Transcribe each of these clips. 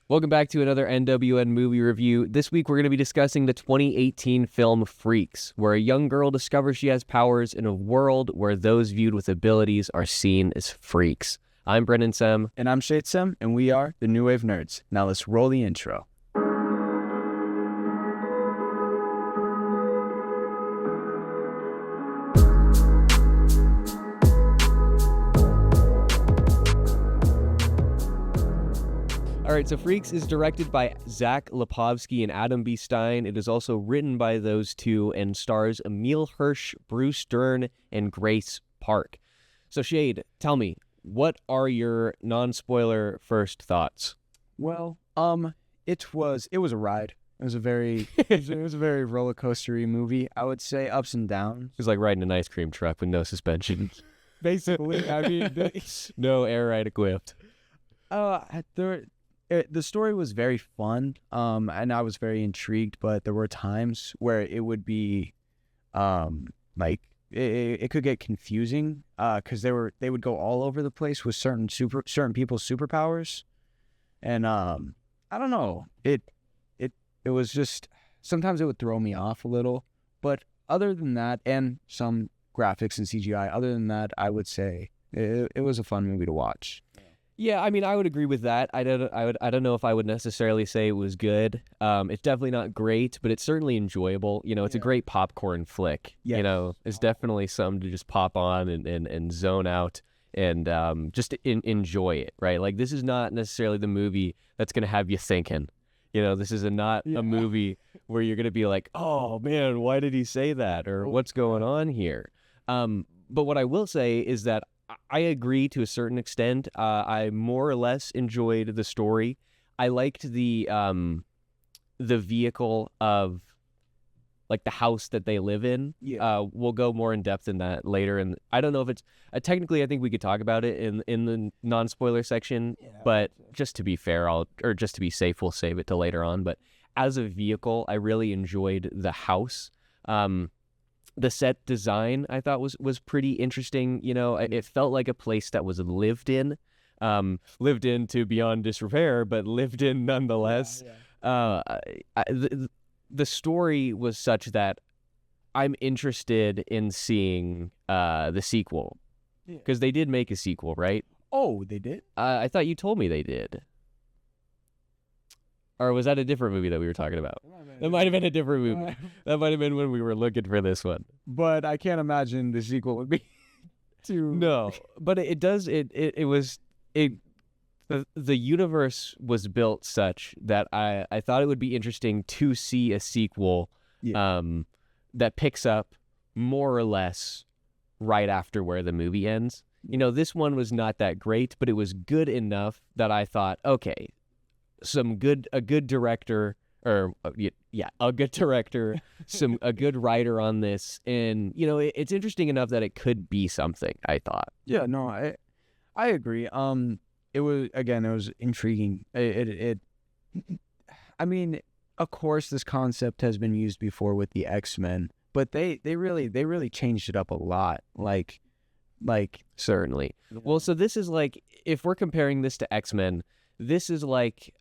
Welcome back to another NWN movie review. This week we're going to be discussing the 2018 film Freaks, where a young girl discovers she has powers in a world where those viewed with abilities are seen as freaks. I'm Brennan Sem. And I'm Shayde, and we are the New Wave Nerds. Now let's roll the intro. All right, so Freaks is directed by Zach Lipovsky and Adam B. Stein. It is also written by those two and stars Emile Hirsch, Bruce Dern, and Grace Park. So Shayde, tell me, what are your non-spoiler first thoughts? Well, it was a ride. It was a very roller coastery movie. I would say ups and downs. It was like riding an ice cream truck with no suspension. Basically, I mean, No air ride equipped. The story was very fun, and I was very intrigued. But there were times where it would be, like it could get confusing, because they would go all over the place with certain people's superpowers, and I don't know. It was just sometimes it would throw me off a little. But other than that, and some graphics and CGI. Other than that, I would say it was a fun movie to watch. Yeah, I mean, I would agree with that. I don't know if I would necessarily say it was good. It's definitely not great, but it's certainly enjoyable. You know, it's a great popcorn flick. Yes. You know, it's definitely something to just pop on and zone out and just enjoy it, right? Like, this is not necessarily the movie that's going to have you thinking. You know, this is not a movie where you're going to be like, oh, man, why did he say that? Or what's going on here? But what I will say is that I agree to a certain extent. I more or less enjoyed the story. I liked the vehicle of, like, the house that they live in. Yeah. We'll go more in depth in that later. And I don't know if it's technically, I think we could talk about it in the non-spoiler section. Yeah, but just to be fair, just to be safe, we'll save it till later on. But as a vehicle, I really enjoyed the house. The set design, I thought, was pretty interesting. You know, it felt like a place that was lived in to beyond disrepair, but lived in nonetheless. The story was such that I'm interested in seeing the sequel, because they did make a sequel, right? Oh, they did? I thought you told me they did. Or was that a different movie that we were talking about? That might have been a different movie. That might have been when we were looking for this one. But I can't imagine the sequel would be too... No, but the universe was built such that I thought it would be interesting to see a sequel that picks up more or less right after where the movie ends. You know, this one was not that great, but it was good enough that I thought, okay, a good director, a good writer on this, and you know, it's interesting enough that it could be something. I thought. Yeah, no, I agree. It was intriguing. I mean, of course, this concept has been used before with the X-Men, but they really changed it up a lot. Like Certainly. Well, so this is like, if we're comparing this to X-Men, this is like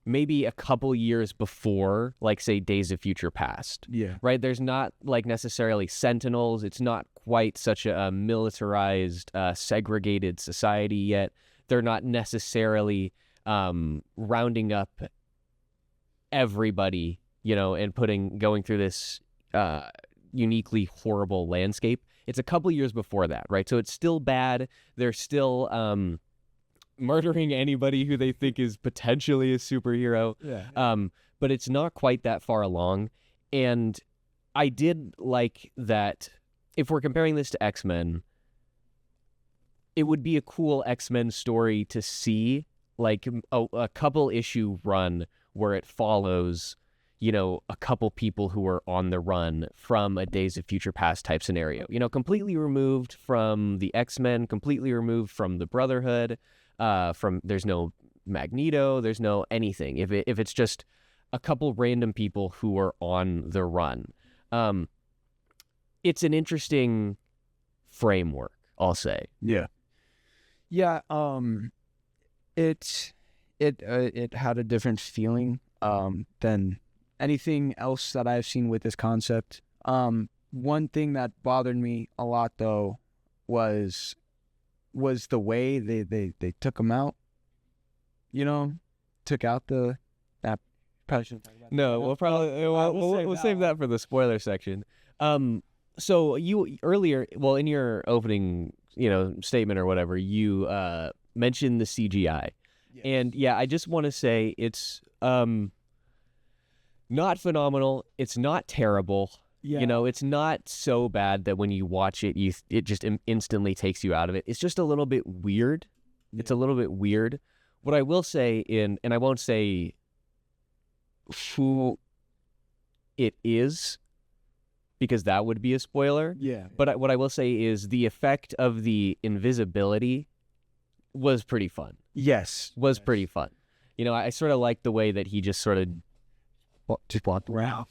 maybe a couple years before, like, say, Days of Future Past. Yeah. Right? There's not, like, necessarily Sentinels. It's not quite such a militarized, segregated society yet. They're not necessarily rounding up everybody, you know, and going through this uniquely horrible landscape. It's a couple years before that, right? So it's still bad. They're still murdering anybody who they think is potentially a superhero. Yeah. But it's not quite that far along. And I did like that if we're comparing this to X-Men, it would be a cool X-Men story to see, like a couple issue run where it follows, you know, a couple people who are on the run from a Days of Future Past type scenario. You know, completely removed from the X-Men, completely removed from the Brotherhood. There's no Magneto, there's no anything. If it's just a couple random people who are on the run, it's an interesting framework, I'll say. Yeah. it had a different feeling than anything else that I've seen with this concept. One thing that bothered me a lot though was the way they took him out. Took out the that probably shouldn't talk about that. No, we'll save that for the spoiler section. So you earlier, well, in your opening, statement or whatever, you mentioned the CGI. Yes. And yeah, I just want to say it's not phenomenal. It's not terrible. Yeah. It's not so bad that when you watch it, it just instantly takes you out of it. It's just a little bit weird. Yeah. It's a little bit weird. What I will say and I won't say who it is, because that would be a spoiler. Yeah. But what I will say is the effect of the invisibility was pretty fun. Yes. Was pretty fun. I sort of like the way that he just sort of just walked around.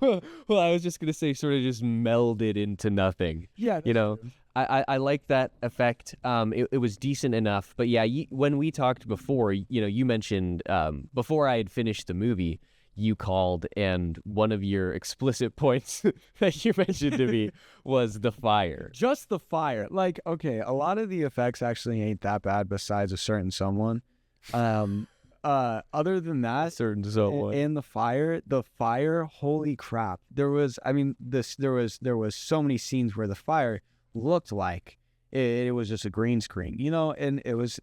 Well, I was just going to say sort of just melded into nothing. Yeah. I like that effect. It was decent enough. But yeah, when we talked before, you mentioned before I had finished the movie, you called, and one of your explicit points that you mentioned to me was the fire. Just the fire. Like, okay, a lot of the effects actually ain't that bad besides a certain someone. Other than that, certain someone. And the fire, holy crap. There was so many scenes where the fire looked like it was just a green screen, and it was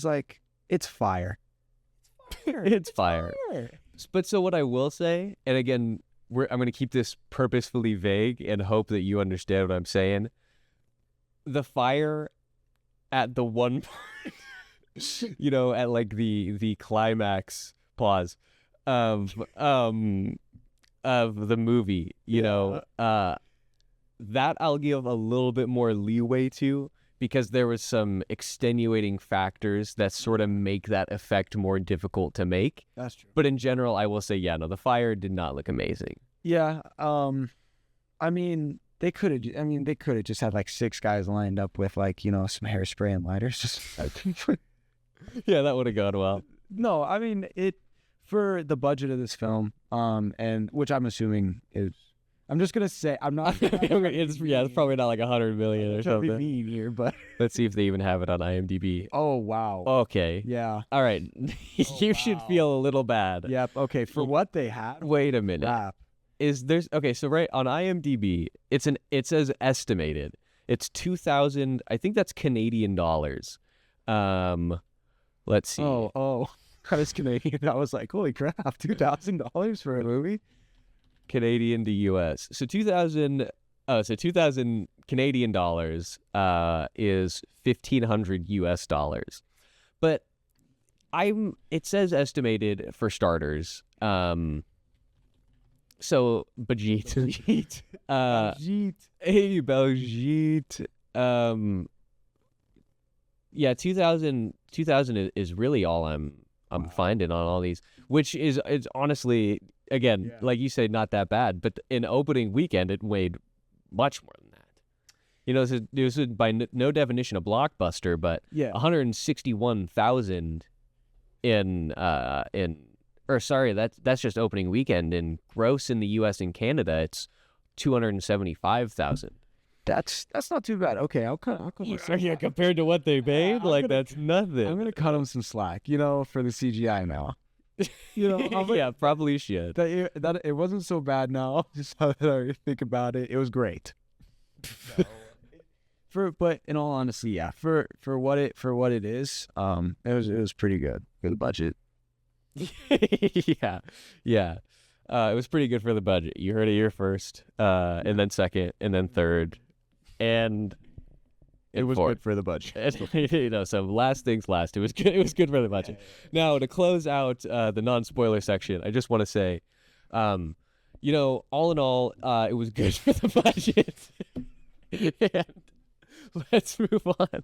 like, it's fire. It's fire. But so what I will say, and again, I'm going to keep this purposefully vague and hope that you understand what I'm saying. The fire at the one part, at like the climax pause of the movie, that I'll give a little bit more leeway to, because there was some extenuating factors that sort of make that effect more difficult to make. That's true. But in general, I will say, the fire did not look amazing. Yeah. They could have just had like 6 guys lined up with like, some hairspray and lighters. Just yeah, that would have gone well. No, for the budget of this film, and which I'm assuming is, I'm just gonna say, I'm not. It's probably not like 100 million or something. Be mean here, but let's see if they even have it on IMDb. Oh wow. Okay. Yeah. All right. You should feel a little bad. Yep. Okay. For what they had. Wait a minute. Crap. So right on IMDb, it says estimated. It's 2,000. I think that's Canadian dollars. Let's see. Oh. That is Canadian. I was like, holy crap, $2,000 for a movie. Canadian to US. So 2,000 Canadian dollars is $1,500 US dollars. But it says estimated for starters. So Baljeet. Hey Baljeet. Yeah, 2,000 is really all I'm finding on all these, which is honestly, again, like you said, not that bad. But in opening weekend, it weighed much more than that. It was by no definition a blockbuster, but 161,000 that's just opening weekend. In gross in the U.S. and Canada, it's 275,000. That's not too bad. Okay, I'll cut. Yeah, compared to what they paid, that's nothing. I'm gonna cut them some slack, for the CGI now. Yeah, probably should. That it wasn't so bad now. Just how I think about it, it was great. But in all honesty, for what it is, it was pretty good for the budget. Yeah. It was pretty good for the budget. You heard it here first, and then second, and then third, and it was fourth. Good for the budget. So last things last. It was good. It was good for the budget. Now to close out the non-spoiler section, I just want to say, all in all, it was good for the budget. And let's move on.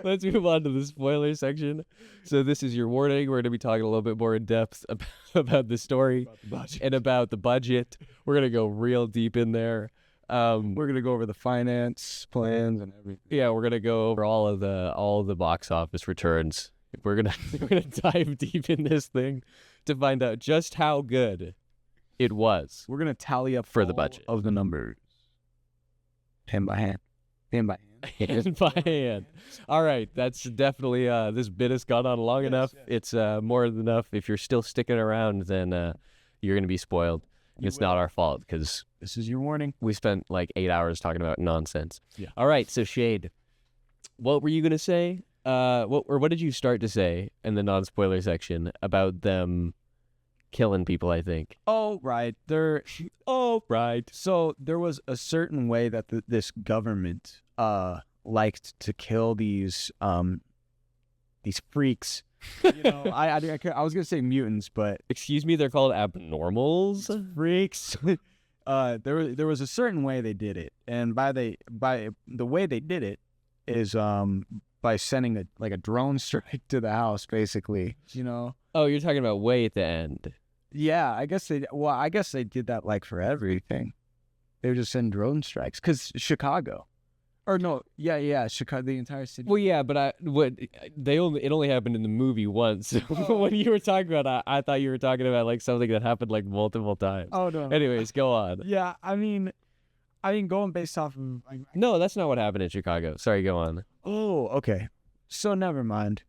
Let's move on to the spoiler section. So this is your warning. We're going to be talking a little bit more in depth about the story and about the budget. We're going to go real deep in there. We're gonna go over the finance plans and everything. Yeah, we're gonna go over all of the box office returns. We're gonna dive deep in this thing to find out just how good it was. We're gonna tally up For the all budget. of the numbers, hand by hand, hand by hand. Hand by hand. All right, that's definitely this bit has gone on long enough. It's more than enough. If you're still sticking around, then you're gonna be spoiled. It's not our fault because This is your warning. we spent like 8 hours talking about nonsense. Yeah. All right, so Shayde, what were you gonna say? What did you start to say in the non-spoiler section about them killing people? I think. Oh right, Right. So there was a certain way that this government liked to kill these freaks. You know, I was gonna say mutants, but Excuse me, they're called abnormals. freaks. There was a certain way they did it, and by the way they did it is by sending a drone strike to the house, basically. You know. Oh, you're talking about way at the end. Yeah, I guess they did that like for everything. They would just send drone strikes because Chicago, or no, yeah, Chicago, the entire city. Well, yeah, but it only happened in the movie once. When you were talking about, I thought you were talking about like something that happened like multiple times. Oh no. Anyways, go on. Yeah, I mean, going based off of. No, that's not what happened in Chicago. Sorry, go on. Oh, okay. So never mind.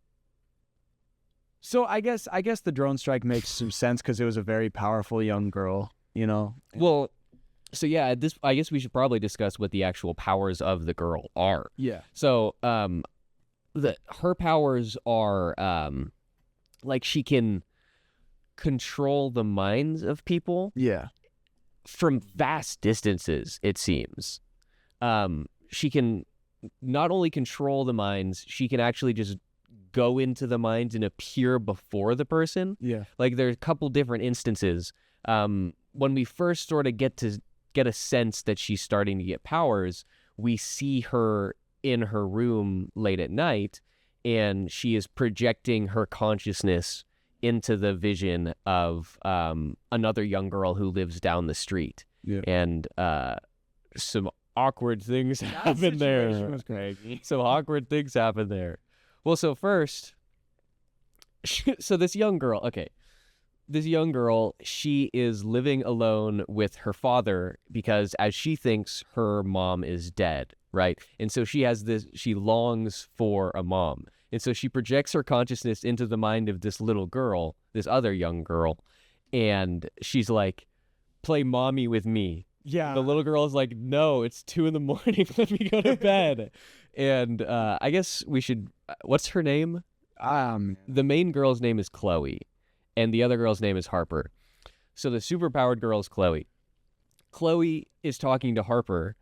So I guess the drone strike makes some sense because it was a very powerful young girl, you know. Well, so yeah, I guess we should probably discuss what the actual powers of the girl are. Yeah. So, her powers are like she can control the minds of people Yeah. from vast distances, it seems. She can not only control the minds, she can actually just go into the minds and appear before the person. Yeah. Like there's a couple different instances. When we first sort of get a sense that she's starting to get powers, we see her in her room late at night, and she is projecting her consciousness into the vision of another young girl who lives down the street. Yeah. And some awkward things happen there. Was crazy. Some awkward things happen there. Well, so first, so this young girl, she is living alone with her father because as she thinks her mom is dead, right? And so she longs for a mom. And so she projects her consciousness into the mind of this little girl, this other young girl, and she's like, play mommy with me. Yeah. The little girl is like, no, it's 2 a.m. Let me go to bed. And I guess we should, what's her name? The main girl's name is Chloe, and the other girl's name is Harper. So the superpowered girl is Chloe. Chloe is talking to Harper,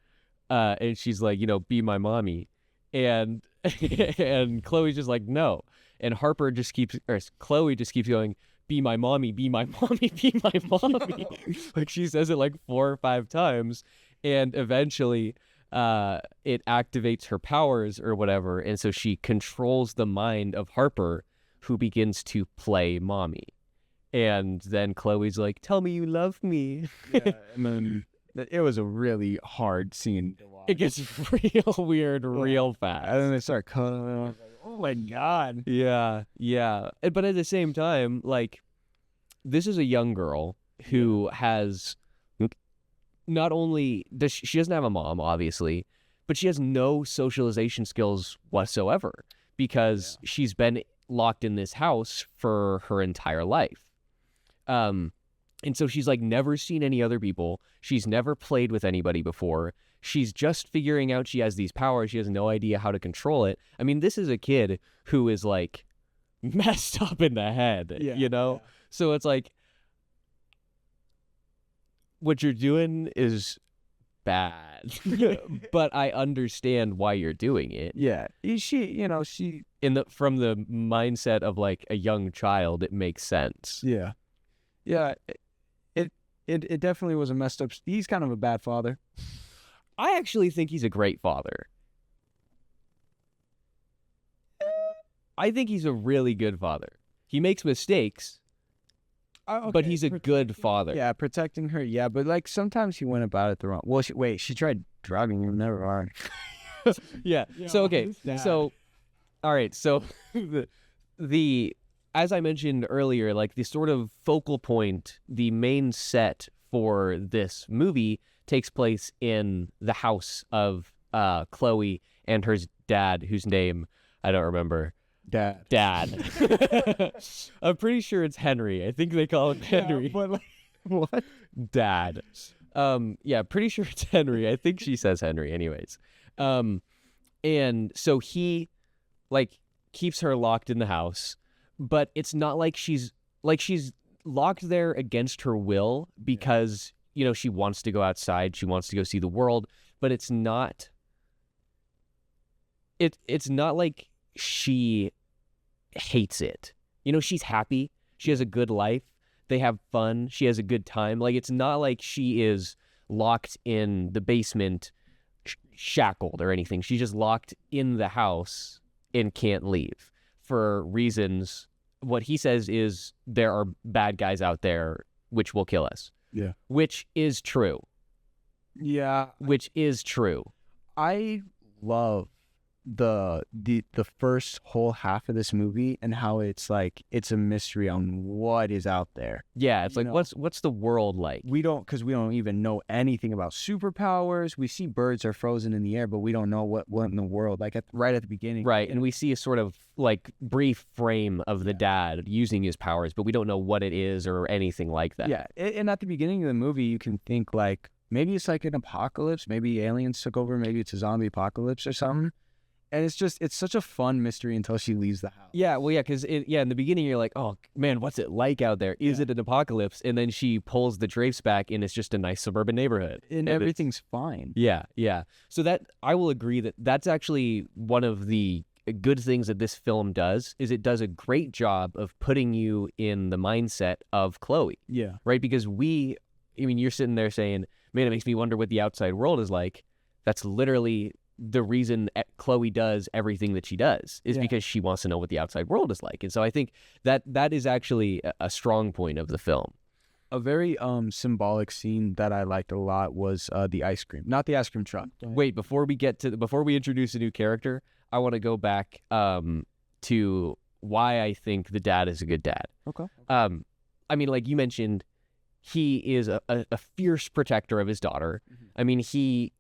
and she's like, be my mommy. And and Chloe's just like, no. And Chloe just keeps going, be my mommy, be my mommy, be my mommy. Like she says it like 4 or 5 times, and eventually it activates her powers or whatever, and so she controls the mind of Harper, who begins to play mommy. And then Chloe's like, tell me you love me. Yeah, and then it was a really hard scene to watch. It gets real weird real fast. And then they start cutting. And I was like, oh my god. Yeah. But at the same time, like, this is a young girl who has not only she doesn't have a mom, obviously, but she has no socialization skills whatsoever because she's been locked in this house for her entire life. And so she's like never seen any other people. She's never played with anybody before. She's just figuring out she has these powers. She has no idea how to control it. I mean, this is a kid who is like messed up in the head, you know? Yeah. So it's like, what you're doing is bad, but I understand why you're doing it. Yeah. From the mindset of like a young child, it makes sense. Yeah. Yeah. It definitely was a messed up. He's kind of a bad father. I actually think he's a great father. I think he's a really good father. He makes mistakes. but he's a good father. Yeah, protecting her. Yeah, but like sometimes he went about it the wrong. Well, she tried drugging him. Never mind. Yeah. So okay. So, all right. So, the as I mentioned earlier, like the sort of focal point, the main set for this movie takes place in the house of Chloe and her dad, whose name I don't remember. Dad. I'm pretty sure it's Henry. I think they call him Henry. Yeah, but like, what? Dad. Yeah, pretty sure it's Henry. I think she says Henry anyways. And so he like keeps her locked in the house, but it's not like she's locked there against her will because, you know, she wants to go outside, she wants to go see the world, but it's not like she hates it. You know, she's happy. She has a good life. They have fun. She has a good time. Like, it's not like she is locked in the basement, shackled or anything. She's just locked in the house and can't leave for reasons. What he says is there are bad guys out there which will kill us. Yeah. Which is true. Yeah. Which is true. I love the first whole half of this movie and how it's like it's a mystery on what is out there. Yeah, it's like what's the world like? We don't even know anything about superpowers. We see birds are frozen in the air, but we don't know what in the world, like right at the beginning. Right, and we see a sort of like brief frame of the dad using his powers, but we don't know what it is or anything like that. Yeah, and at the beginning of the movie you can think like maybe it's like an apocalypse, maybe aliens took over, maybe it's a zombie apocalypse or something. And it's such a fun mystery until she leaves the house. Yeah, well, yeah, because in the beginning you're like, oh man, what's it like out there? Is it an apocalypse? And then she pulls the drapes back, and it's just a nice suburban neighborhood, and everything's fine. Yeah, yeah. So that I will agree that's actually one of the good things that this film does. Is it does a great job of putting you in the mindset of Chloe. Yeah. Right, because you're sitting there saying, man, it makes me wonder what the outside world is like. That's literally the reason Chloe does everything that she does is because she wants to know what the outside world is like. And so I think that is actually a strong point of the film. A very symbolic scene that I liked a lot was the ice cream, not the ice cream truck. Wait, before we introduce a new character, I want to go back to why I think the dad is a good dad. Okay. I mean, like you mentioned, he is a fierce protector of his daughter. Mm-hmm. I mean, he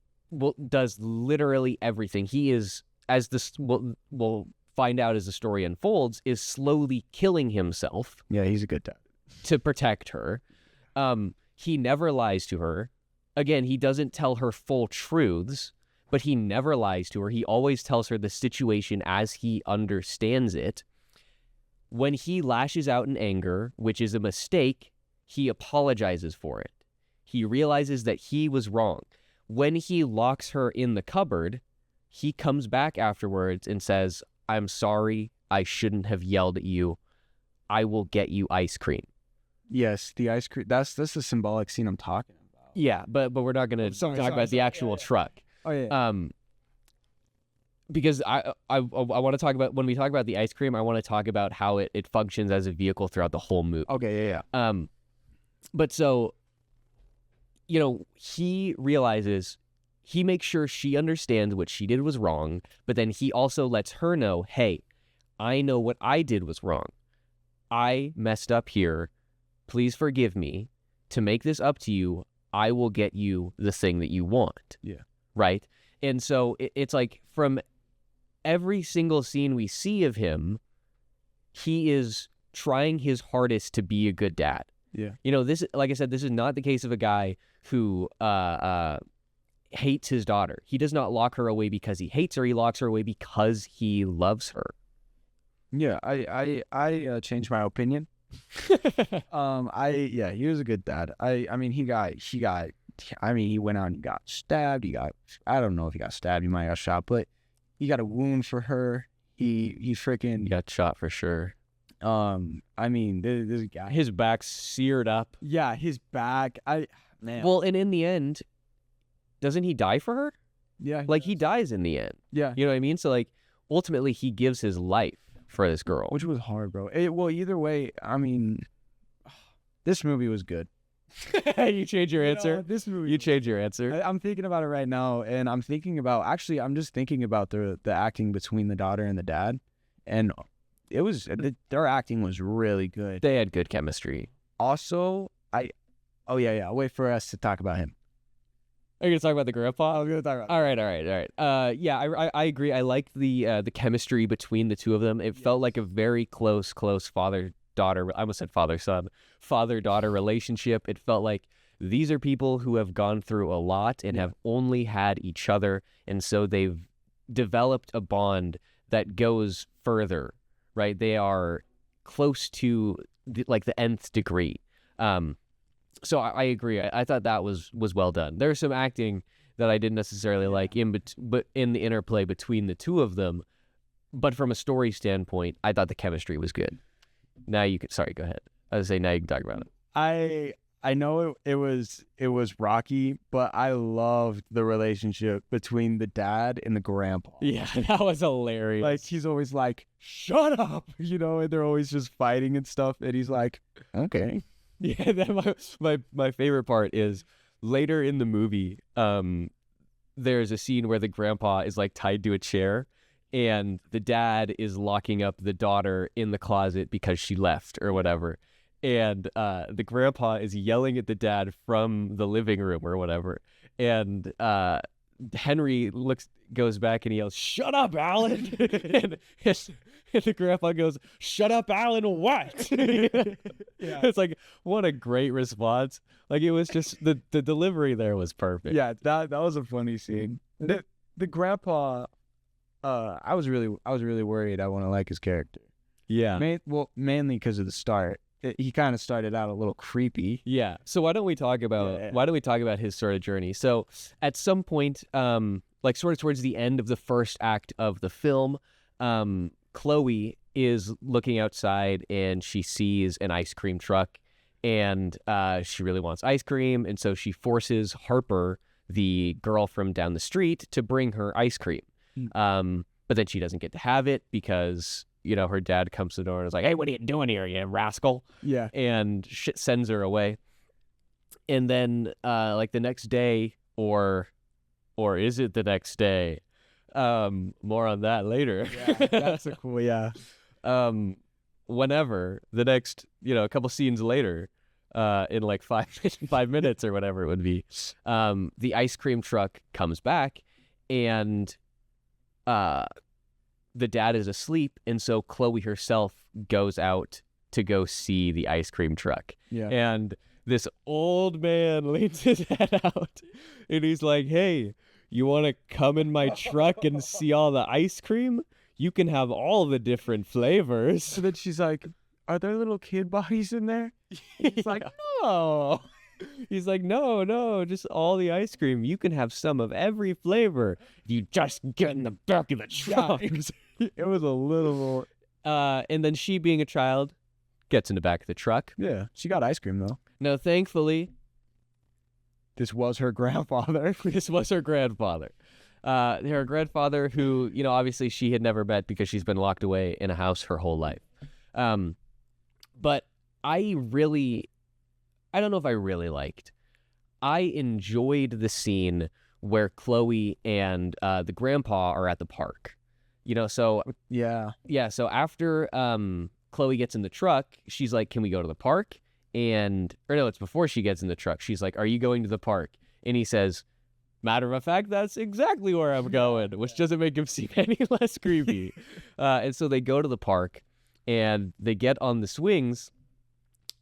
does literally everything. He is, as this we'll find out as the story unfolds, is slowly killing himself. Yeah, he's a good dad. To protect her. He never lies to her. Again, he doesn't tell her full truths, but he never lies to her. He always tells her the situation as he understands it. When he lashes out in anger, which is a mistake, he apologizes for it. He realizes that he was wrong. When he locks her in the cupboard, he comes back afterwards and says, I'm sorry, I shouldn't have yelled at you. I will get you ice cream. Yes, the ice cream. That's the symbolic scene I'm talking about. Yeah, but we're not going to talk about the actual truck. Oh, yeah. Because I want to talk about, when we talk about the ice cream, I want to talk about how it functions as a vehicle throughout the whole movie. Okay, yeah. But so, you know, he realizes, he makes sure she understands what she did was wrong, but then he also lets her know, hey, I know what I did was wrong. I messed up here. Please forgive me. To make this up to you, I will get you the thing that you want. Yeah. Right? And so it's like from every single scene we see of him, he is trying his hardest to be a good dad. Yeah. You know, this, like I said, this is not the case of a guy who hates his daughter. He does not lock her away because he hates her. He locks her away because he loves her. Yeah, I changed my opinion. He was a good dad. I mean, he went out and he got stabbed. I don't know if he got stabbed. He might have got shot, but he got a wound for her. He freaking got shot for sure. I mean, this guy, his back's seared up. Yeah, his back. Man. Well, and in the end, doesn't he die for her? Yeah. Like, he dies in the end. Yeah. You know what I mean? So, like, ultimately, he gives his life for this girl. Which was hard, bro. Well, either way, I mean, This movie was good. You change your answer? This movie. You change your answer? I'm thinking about it right now, and I'm just thinking about the acting between the daughter and the dad, and their acting was really good. They had good chemistry. Also, I'll wait for us to talk about him. Are you gonna talk about the grandpa? I'm gonna talk about. All right. Yeah, I agree. I liked the chemistry between the two of them. It felt like a very close father-daughter. I almost said father-son, father-daughter relationship. It felt like these are people who have gone through a lot and have only had each other, and so they've developed a bond that goes further. Right? They are close to the nth degree. So I agree. I thought that was well done. There's some acting that I didn't necessarily like but in the interplay between the two of them. But from a story standpoint, I thought the chemistry was good. Now you could. Sorry, go ahead. I was saying now you can talk about it. I know it was rocky, but I loved the relationship between the dad and the grandpa. Yeah, that was hilarious. Like he's always like, "Shut up," and they're always just fighting and stuff, and he's like, "Okay." Yeah, my favorite part is later in the movie, there's a scene where the grandpa is like tied to a chair and the dad is locking up the daughter in the closet because she left or whatever. And the grandpa is yelling at the dad from the living room or whatever. And Henry goes back and he yells, "Shut up, Alan!" and the grandpa goes, "Shut up, Alan, what?" Yeah. It's like, what a great response. Like, it was just, the delivery there was perfect. Yeah, that was a funny scene. The grandpa, I was really worried I wouldn't like his character. Yeah. Mainly because of the start. He kind of started out a little creepy. Yeah. So why don't we talk about his sort of journey? So at some point, like sort of towards the end of the first act of the film, Chloe is looking outside and she sees an ice cream truck and she really wants ice cream. And so she forces Harper, the girl from down the street, to bring her ice cream. But then she doesn't get to have it because, her dad comes to the door and is like, "Hey, what are you doing here, you rascal?" Yeah. And shit sends her away. And then like the next day, or is it the next day? More on that later. Yeah, that's a cool, yeah. Whenever the next, a couple scenes later, in like 5 minutes or whatever it would be, the ice cream truck comes back and the dad is asleep, and so Chloe herself goes out to go see the ice cream truck. Yeah. And this old man leans his head out and he's like, "Hey, you want to come in my truck and see all the ice cream? You can have all the different flavors." So then she's like, "Are there little kid bodies in there?" He's like, "No." He's like, no, just all the ice cream. You can have some of every flavor if you just get in the back of the truck. Yeah, it was a little... and then she, being a child, gets in the back of the truck. Yeah, she got ice cream, though. No, thankfully... This was her grandfather. This was her grandfather. Her grandfather who, obviously she had never met because she's been locked away in a house her whole life. But I don't know if I really liked. I enjoyed the scene where Chloe and the grandpa are at the park. So Yeah. So after Chloe gets in the truck, she's like, "Can we go to the park?" It's before she gets in the truck. She's like, "Are you going to the park?" And he says, "Matter of fact, that's exactly where I'm going," which doesn't make him seem any less creepy. And so they go to the park and they get on the swings.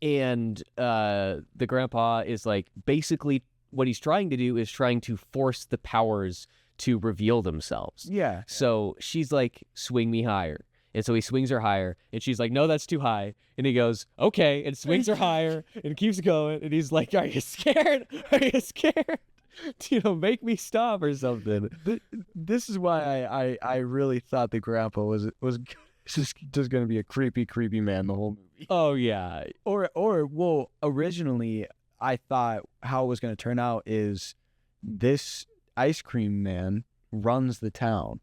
And the grandpa is like, basically what he's trying to do is trying to force the powers to reveal themselves. Yeah. So she's like, "Swing me higher." And so he swings her higher and she's like, "No, that's too high." And he goes, "Okay," and swings her higher and keeps going. And he's like, "Are you scared? Are you scared? Make me stop or something." This is why I really thought the grandpa was just going to be a creepy man the whole movie. Oh, yeah. Well, originally, I thought how it was going to turn out is this ice cream man runs the town.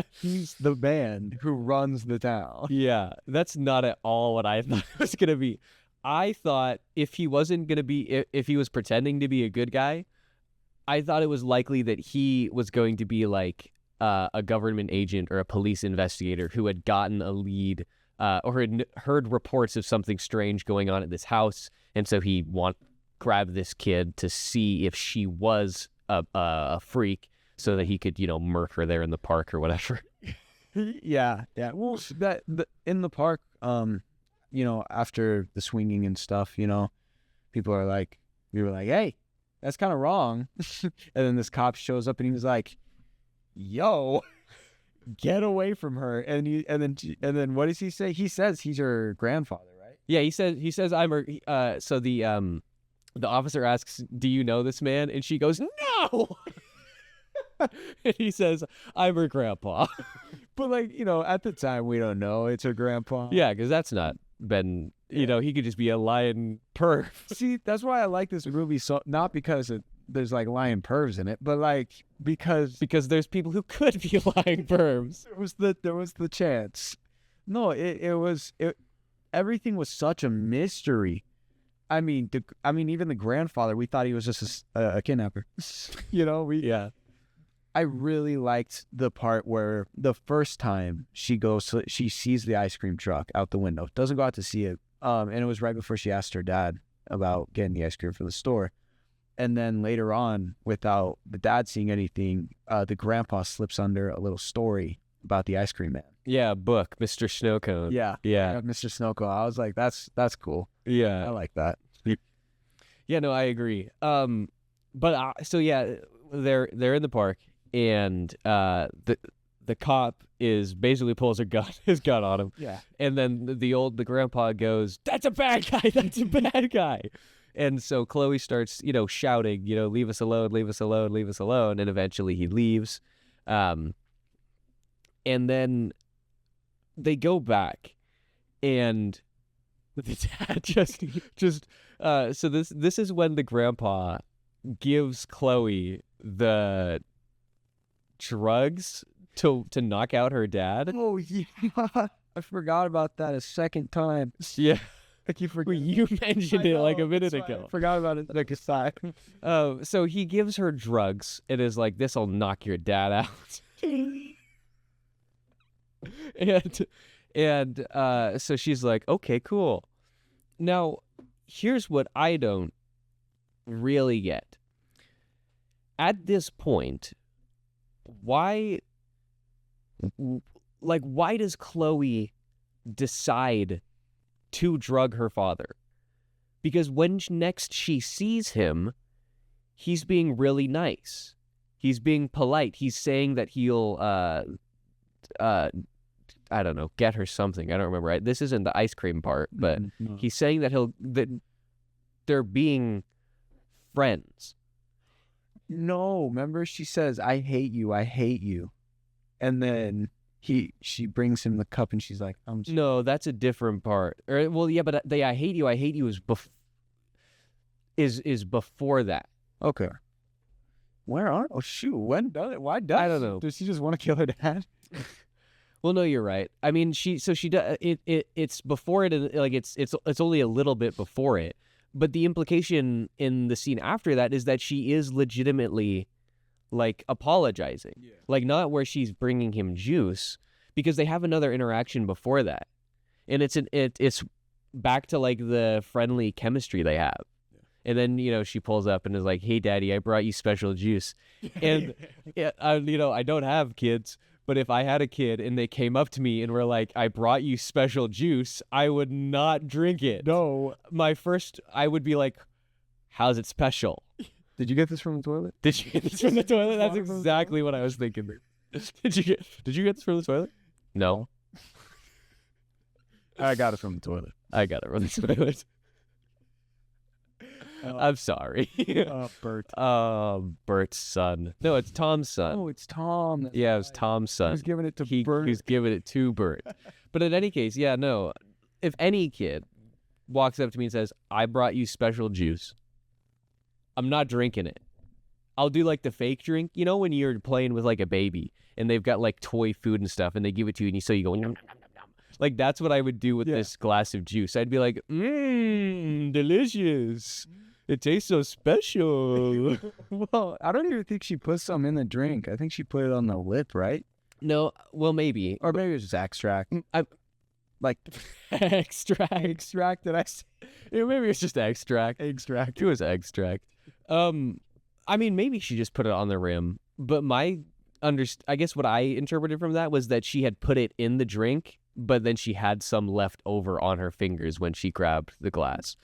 He's the man who runs the town. Yeah, that's not at all what I thought it was going to be. I thought if he wasn't going to be, if he was pretending to be a good guy, I thought it was likely that he was going to be like a government agent or a police investigator who had gotten a lead or had heard reports of something strange going on at this house. And so he grabbed this kid to see if she was a freak so that he could, murk her there in the park or whatever. Yeah. Well, in the park, after the swinging and stuff, people are like, we were like, hey, that's kind of wrong. And then this cop shows up and he was like, yo, get away from her. And then what does he say? He says he's her grandfather, right? Yeah, he says I'm her. So the officer asks, do you know this man? And she goes, no. And he says, I'm her grandpa. But at the time we don't know it's her grandpa. Yeah, because that's not been, he could just be a lying perv. See, that's why I like this movie, so not because there's like lying pervs in it, but like because there's people who could be lying pervs. There was the chance. No, everything was such a mystery. I mean, even the grandfather, we thought he was just a kidnapper. Yeah. I really liked the part where the first time she sees the ice cream truck out the window, doesn't go out to see it. And it was right before she asked her dad about getting the ice cream for the store. And then later on, without the dad seeing anything, the grandpa slips under a little story about the ice cream man. Yeah, book, Mr. Snowcone. Yeah. Mr. Snowcone. I was like, that's cool. Yeah. I like that. Yeah, no, I agree. But so yeah, they're in the park, and the cop basically pulls his gun on him. Yeah. And then the grandpa goes, "That's a bad guy. That's a bad guy." And so Chloe starts, shouting, "Leave us alone, leave us alone, leave us alone." And eventually he leaves. And then they go back, and the dad so this is when the grandpa gives Chloe the drugs to knock out her dad. Oh yeah, I forgot about that a second time. Yeah, like you mentioned it like a minute ago. I forgot about it like a side. So he gives her drugs and is like, "This'll knock your dad out." and so she's like, "Okay, cool." Now, here's what I don't really get. At this point, why does Chloe decide to drug her father? Because when next she sees him, he's being really nice. He's being polite. He's saying that he'll, I don't know, get her something. I don't remember. This isn't the ice cream part, but No. he's saying that they're being friends. No, remember she says, "I hate you, I hate you," and then she brings him the cup and she's like, No, that's a different part. Or well, yeah, but the "I hate you is before that. Okay. Where are? Oh shoot! When does it? Why does? I don't know. Does she just want to kill her dad? Well, no, you're right. I mean, she does it's before it, and like it's only a little bit before it. But the implication in the scene after that is that she is legitimately, like, apologizing. Yeah. Like, not where she's bringing him juice, because they have another interaction before that. And it's back to, like, the friendly chemistry they have. Yeah. And then, she pulls up and is like, "Hey, Daddy, I brought you special juice." And, I don't have kids. But if I had a kid and they came up to me and were like, "I brought you special juice," I would not drink it. No. I would be like, "How's it special?" Did you get this from the toilet? Did you get this from the toilet? That's exactly what I was thinking. Did you get this from the toilet? No. I got it from the toilet. I got it from the toilet. I'm sorry. Bert. Bert's son. No, it's Tom's son. Oh, it's Tom. Yeah, it was Tom's son. He was giving it to Bert. He was giving it to Bert. But in any case, yeah, no. If any kid walks up to me and says, "I brought you special juice," I'm not drinking it. I'll do like the fake drink. When you're playing with like a baby and they've got like toy food and stuff and they give it to you and you go, "Nom, nom, nom, nom, nom." Like, that's what I would do with this glass of juice. I'd be like, delicious. It tastes so special. Well, I don't even think she put some in the drink. I think she put it on the lip, right? No, well, maybe. Or maybe it was just extract. Like extract. Did I say? Yeah, maybe it's just extract. Extract. It was extract. I mean, maybe she just put it on the rim. But I guess what I interpreted from that was that she had put it in the drink, but then she had some left over on her fingers when she grabbed the glass.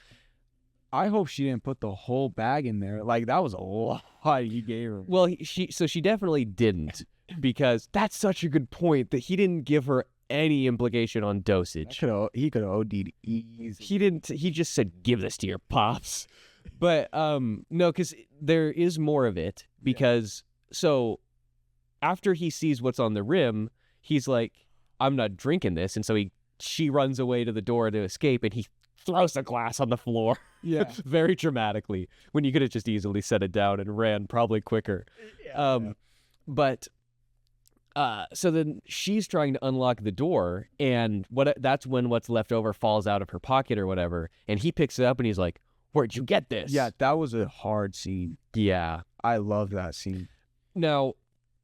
I hope she didn't put the whole bag in there. Like, that was a lot you gave her. Well, she definitely didn't, because that's such a good point that he didn't give her any implication on dosage. He could have OD'd easy. He didn't. He just said, "Give this to your pops." But no, because there is more of it. Because so after he sees what's on the rim, he's like, "I'm not drinking this," and so she runs away to the door to escape, and he throws the glass on the floor. Yeah. Very dramatically, when you could have just easily set it down and ran probably quicker. But so then she's trying to unlock the door, and that's when what's left over falls out of her pocket or whatever, and he picks it up and he's like, "Where'd you get this?" Yeah, that was a hard scene. Yeah. I love that scene. Now,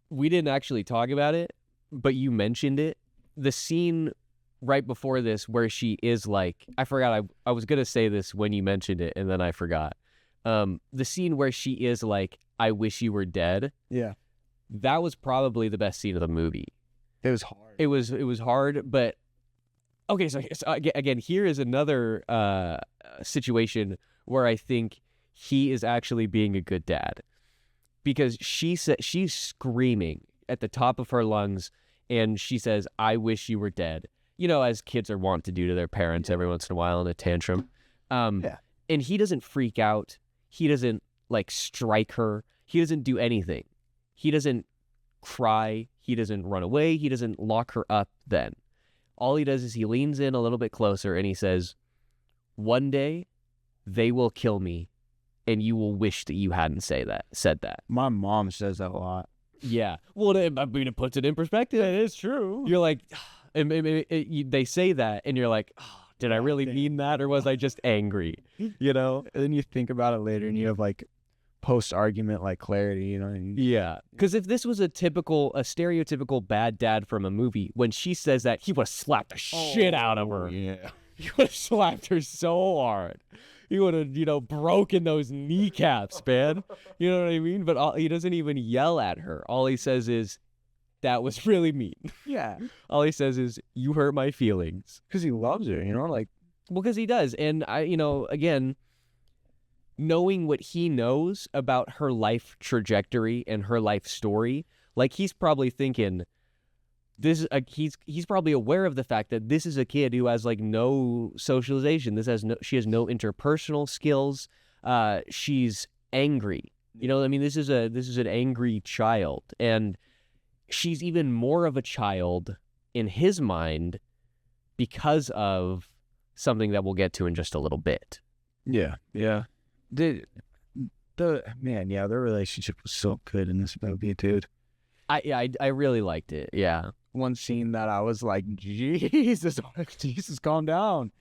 we didn't actually talk about it, but you mentioned it. The scene right before this where she is like, I forgot, I was going to say this when you mentioned it, and then I forgot. The scene where she is like, "I wish you were dead." Yeah. That was probably the best scene of the movie. It was hard. It was hard, but okay. So again, here is another situation where I think he is actually being a good dad, because she's screaming at the top of her lungs, and she says, "I wish you were dead." You know, as kids are wont to do to their parents every once in a while in a tantrum. And he doesn't freak out. He doesn't like strike her. He doesn't do anything. He doesn't cry. He doesn't run away. He doesn't lock her up then. All he does is he leans in a little bit closer and he says, "One day they will kill me and you will wish that you hadn't said that." My mom says that a lot. Yeah. Well, I mean, it puts it in perspective. It is true. You're like, they say that and you're like, oh, did I really mean that, or was I just angry? You know? And then you think about it later and you have like post-argument like clarity, you know what I mean? Yeah. Because if this was a stereotypical bad dad from a movie, when she says that, he would have slapped the shit out of her. Yeah. He would have slapped her so hard. He would have, broken those kneecaps, man. You know what I mean? But he doesn't even yell at her. All he says is, "That was really mean." Yeah. All he says is, "You hurt my feelings." Because he loves her, like. Well, because he does. And again, knowing what he knows about her life trajectory and her life story, like, he's probably thinking, he's probably aware of the fact that this is a kid who has like no socialization. She has no interpersonal skills. She's angry. I mean, this is an angry child, and she's even more of a child in his mind because of something that we'll get to in just a little bit. Yeah. Yeah. Their relationship was so good in this movie, dude. I really liked it. Yeah. One scene that I was like, Jesus, calm down,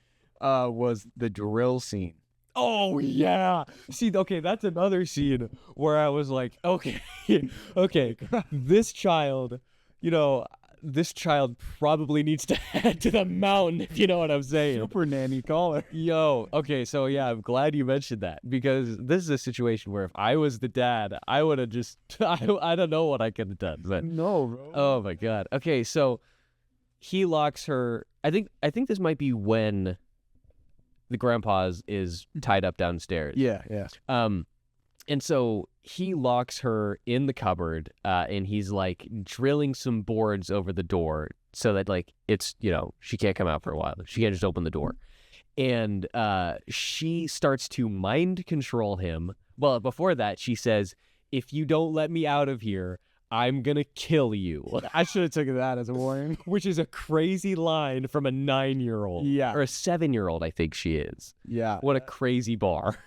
was the drill scene. Oh, yeah. See, okay, that's another scene where I was like, okay, this child probably needs to head to the mountain, if you know what I'm saying. Super nanny caller. Yo, okay, so yeah, I'm glad you mentioned that, because this is a situation where if I was the dad, I would have just, I don't know what I could have done. But no, bro. Oh my God. Okay, so he locks her. I think this might be when the grandpa is tied up downstairs. Yeah. And so he locks her in the cupboard, and he's like drilling some boards over the door so that like it's, she can't come out for a while. She can't just open the door. And she starts to mind control him. Well, before that, she says, "If you don't let me out of here, I'm going to kill you." I should have taken that as a warning. Which is a crazy line from a 9-year-old. Yeah. Or a 7-year-old, I think she is. Yeah. What a crazy bar.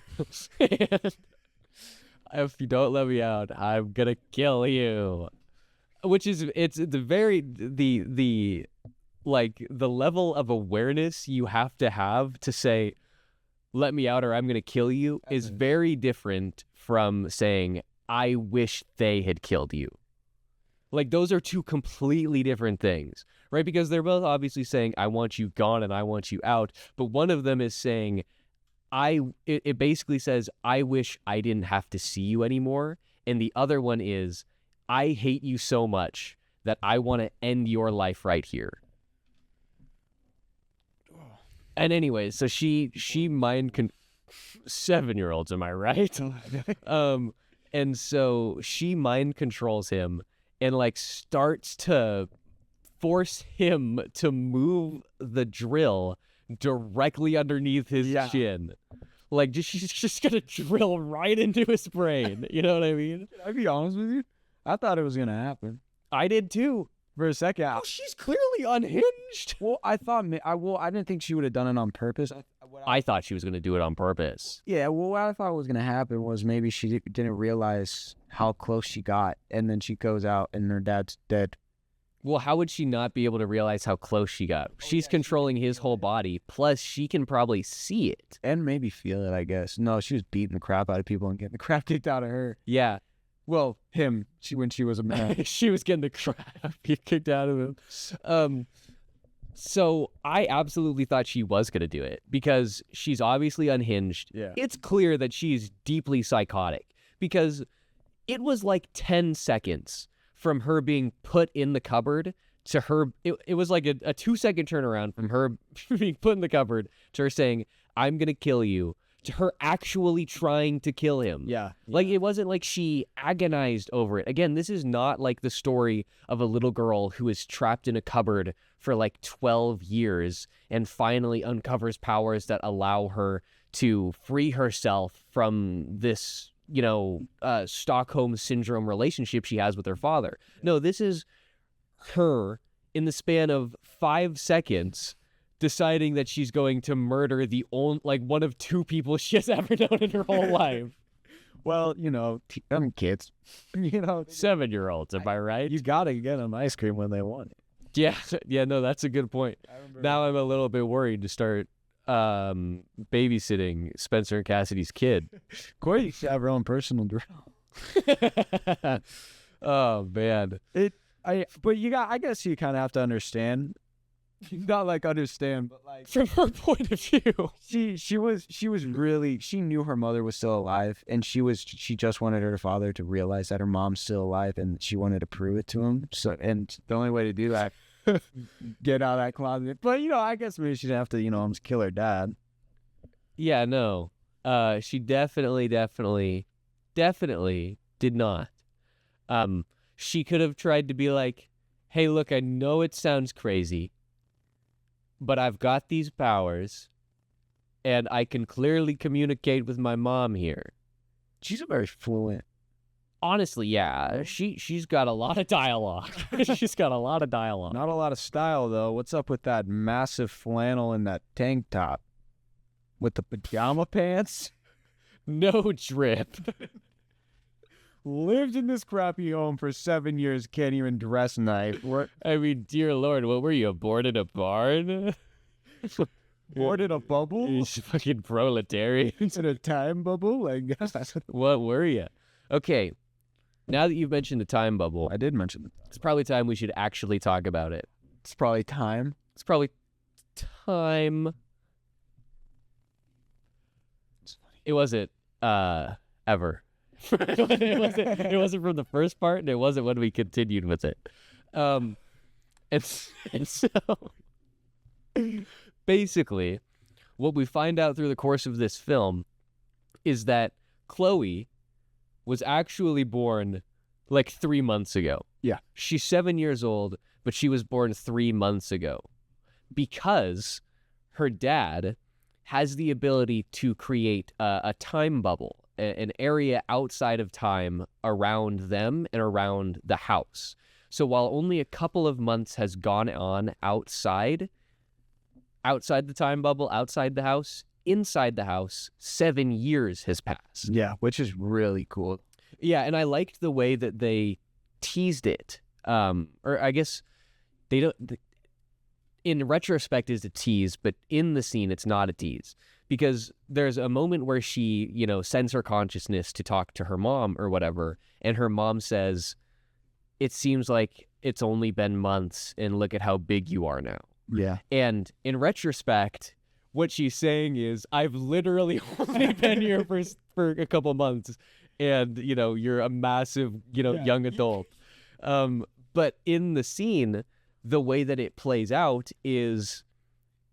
"If you don't let me out, I'm gonna kill you." Which is, it's the like the level of awareness you have to say, let me out or I'm going to kill you is very different from saying, I wish they had killed you. Like, those are two completely different things, right? Because they're both obviously saying, I want you gone and I want you out. But one of them is saying, it basically says, I wish I didn't have to see you anymore. And the other one is, I hate you so much that I want to end your life right here. And anyway, so she 7-year-olds, am I right? And so she mind controls him and like starts to force him to move the drill directly underneath his chin. Like, she's just gonna drill right into his brain. You know what I mean? I'll be honest with you. I thought it was gonna happen. I did too. For a second. Oh, she's clearly unhinged. Well, I didn't think she would have done it on purpose. I thought she was going to do it on purpose. Yeah, well, what I thought was going to happen was maybe she didn't realize how close she got, and then she goes out and her dad's dead. Well, how would she not be able to realize how close she got? She's controlling his whole body, plus she can probably see it. And maybe feel it, I guess. No, she was beating the crap out of people and getting the crap kicked out of her. Yeah. Well, him, when she was a man. She was getting the crap kicked out of him. So I absolutely thought she was going to do it because she's obviously unhinged. Yeah. It's clear that she's deeply psychotic because it was like 10 seconds from her being put in the cupboard to her. It was like a 2-second turnaround from her being put in the cupboard to her saying, I'm going to kill you, to her actually trying to kill him. Yeah. Like, it wasn't like she agonized over it. Again, this is not like the story of a little girl who is trapped in a cupboard for like 12 years and finally uncovers powers that allow her to free herself from this, Stockholm syndrome relationship she has with her father. No, this is her in the span of 5 seconds deciding that she's going to murder one of 2 people she has ever known in her whole life. Well, kids. 7-year-olds, am I right? You gotta get them ice cream when they want it. Yeah, no, that's a good point. Now I'm a little bit worried to start babysitting Spencer and Cassidy's kid. Corey should have her own personal drill. Oh man. I guess you kind of have to understand. Not like understand, but like from her point of view, she knew her mother was still alive, and she just wanted her father to realize that her mom's still alive, and she wanted to prove it to him. So, and the only way to do that, get out of that closet. But I guess maybe she'd have to almost kill her dad. Yeah, no, she definitely did not. She could have tried to be like, hey, look, I know it sounds crazy, but I've got these powers, and I can clearly communicate with my mom here. She's a very fluent. Honestly, yeah. She's got a lot of dialogue. She's got a lot of dialogue. Not a lot of style, though. What's up with that massive flannel and that tank top? With the pajama pants? No drip. Lived in this crappy home for 7 years, can't even dress nice. I mean, dear Lord, what were you, bored in a barn? Bored in a bubble? You fucking proletarians. In a time bubble? I guess that's what were you? Okay, now that you've mentioned the time bubble. I did mention it. It's probably time we should actually talk about it. It's probably time. It's probably time. It wasn't, ever. it wasn't from the first part, and it wasn't when we continued with it. And so basically what we find out through the course of this film is that Chloe was actually born like 3 months ago. Yeah. She's 7 years old, but she was born 3 months ago because her dad has the ability to create a time bubble, an area outside of time around them and around the house. So while only a couple of months has gone on outside the time bubble, outside the house, inside the house, 7 years has passed. Yeah, which is really cool. Yeah, and I liked the way that they teased it. Or I guess they don't... in retrospect is a tease, but in the scene it's not a tease, because there's a moment where she, sends her consciousness to talk to her mom or whatever, and her mom says, "It seems like it's only been months, and look at how big you are now." Yeah. And in retrospect, what she's saying is, I've literally only been here for a couple months, and you're a massive young adult. But in the scene, the way that it plays out is,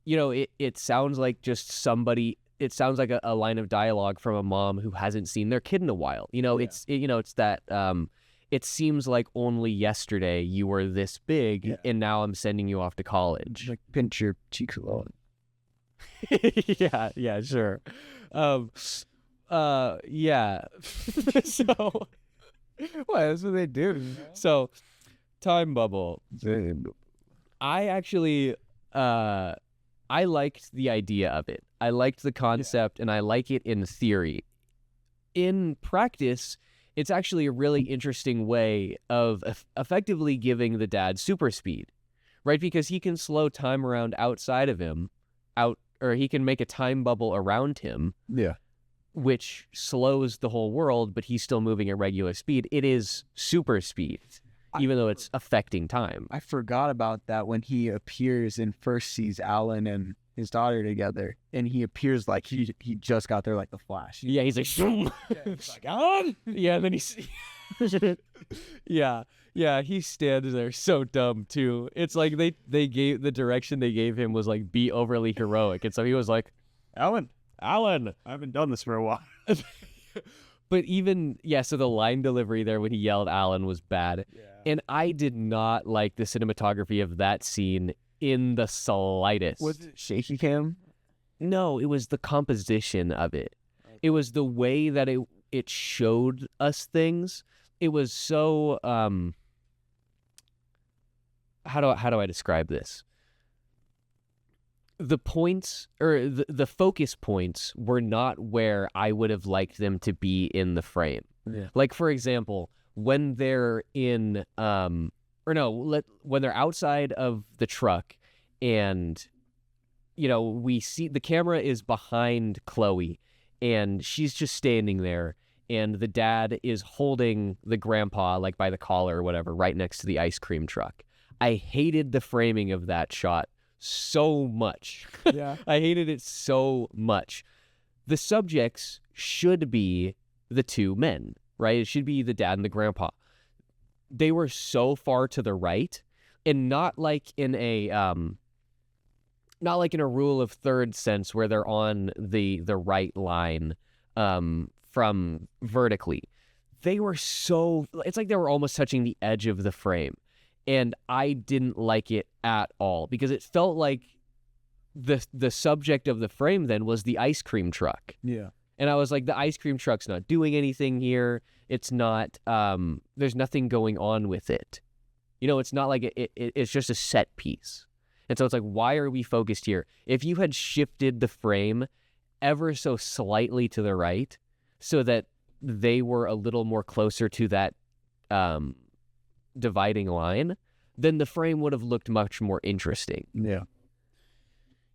it sounds like just somebody. It sounds like a line of dialogue from a mom who hasn't seen their kid in a while. It's that. It seems like only yesterday you were this big, and now I'm sending you off to college. Like pinch your cheeks a little. Yeah, sure. Yeah. So, Well, that's what they do. so time bubble. I actually, I liked the idea of it. I liked the concept, and I like it in theory. In practice, it's actually a really interesting way of effectively giving the dad super speed, right? Because he can slow time around outside of him, or he can make a time bubble around him, which slows the whole world, but he's still moving at regular speed. It is super speed, even though it's affecting time. I forgot about that when he appears and first sees Alan and his daughter together, and he appears like he just got there like the Flash. Yeah, he's like, Shoom. He's like, Alan? Yeah, and then he's, yeah, he stands there so dumb too. It's like they gave the direction they gave him was like, be overly heroic, and so he was like, Alan, I haven't done this for a while. But even, so the line delivery there when he yelled Alan was bad. Yeah. And I did not like the cinematography of that scene in the slightest. Was it shaky cam? No, it was the composition of it. Okay. It was the way that it showed us things. It was so, how do I describe this? The points, or the focus points, were not where I would have liked them to be in the frame. Yeah. Like, for example, when they're in, when they're outside of the truck, and, we see the camera is behind Chloe, and she's just standing there, and the dad is holding the grandpa, like, by the collar or whatever, right next to the ice cream truck. I hated the framing of that shot so much. Yeah. I hated it so much. The subjects should be the two men, right? It should be the dad and the grandpa. They were so far to the right, and not like in a rule of third sense where they're on the right line from vertically. They were so, it's like they were almost touching the edge of the frame. And I didn't like it at all, because it felt like the subject of the frame then was the ice cream truck. Yeah. And I was like, the ice cream truck's not doing anything here. It's not, there's nothing going on with it. It's not like it's just a set piece. And so it's like, why are we focused here? If you had shifted the frame ever so slightly to the right so that they were a little more closer to that dividing line, then the frame would have looked much more interesting.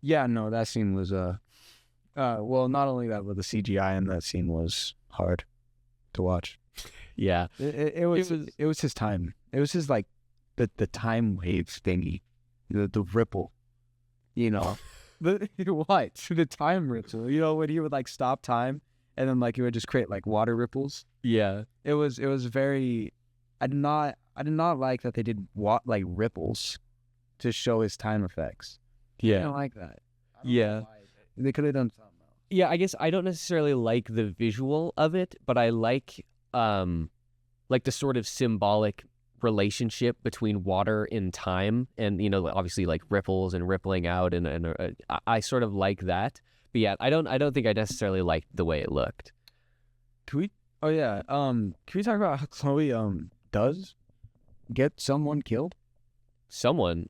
Yeah, no, that scene was well, not only that, but the CGI in that scene was hard to watch. Yeah. It was his time. It was his, like, the time wave thingy, the ripple, the time ripple, when he would, like, stop time, and then, like, he would just create, like, water ripples. Yeah. It was very, I did not like that they did like ripples to show his time effects. Yeah. I don't like that. Yeah. They could have done something else. Yeah, I guess I don't necessarily like the visual of it, but I like the sort of symbolic relationship between water and time, and obviously like ripples and rippling out, and I sort of like that. But yeah, I don't think I necessarily liked the way it looked. Can we talk about how Chloe does get someone killed?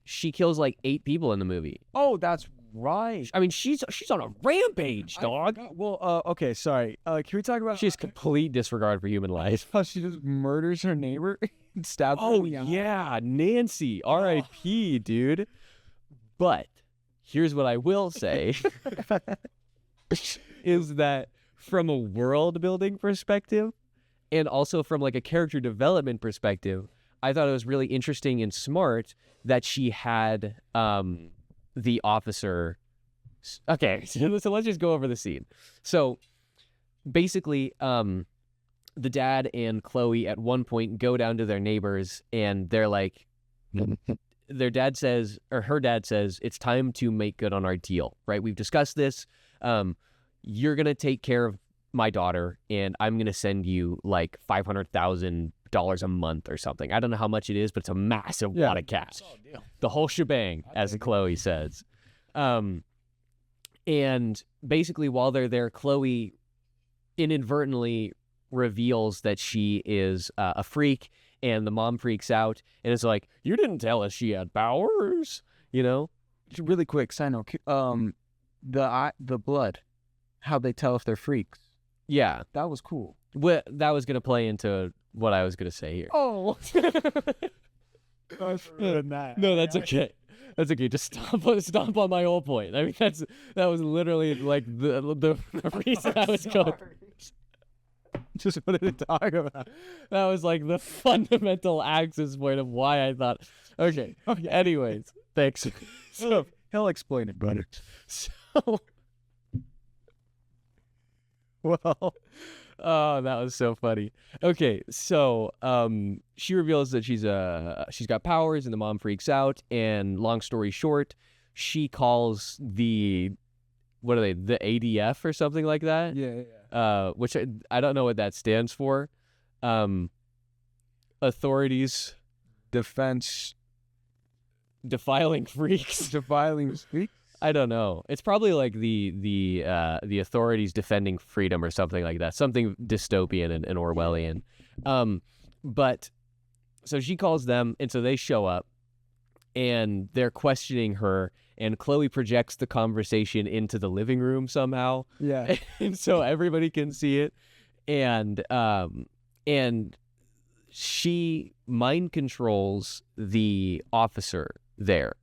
She kills like 8 people in the movie. Oh, that's right. I mean, she's on a rampage, dog. Well, okay, sorry. Can we talk about she has complete disregard for human life. how she just murders her neighbor and stabs her? Oh yeah, Nancy, R.I.P. Dude. But here's what I will say is that from a world building perspective and also from like a character development perspective, I thought it was really interesting and smart that she had the officer. Okay, so let's just go over the scene. So basically, the dad and Chloe at one point go down to their neighbors and they're like, her dad says, it's time to make good on our deal, right? We've discussed this. You're going to take care of my daughter and I'm going to send you like $500,000 a month or something. I don't know how much it is, but it's a massive wad of cash. The whole shebang, as Chloe says. And basically while they're there, Chloe inadvertently reveals that she is a freak, and the mom freaks out and is like, you didn't tell us she had powers, you know? Really quick, side note, the blood, how they tell if they're freaks. Yeah. That was cool. That was going to play into what I was going to say here. Oh. No, that's okay. That's okay. Just stomp on my whole point. I mean, that was literally like the reason I was going. Just wanted to talk about. That was like the fundamental axis point of why I thought. Okay. Anyways, thanks. So he'll explain it, brother. So, well, oh, that was so funny. Okay, so she reveals that she's got powers, and the mom freaks out. And long story short, she calls the ADF or something like that. Yeah. Which I don't know what that stands for. Authorities Defense defiling freaks. defiling freaks. I don't know. It's probably like the authorities defending freedom or something like that. Something dystopian and Orwellian. But so she calls them, and so they show up, and they're questioning her. And Chloe projects the conversation into the living room somehow. Yeah. And so everybody can see it. And she mind controls the officer there.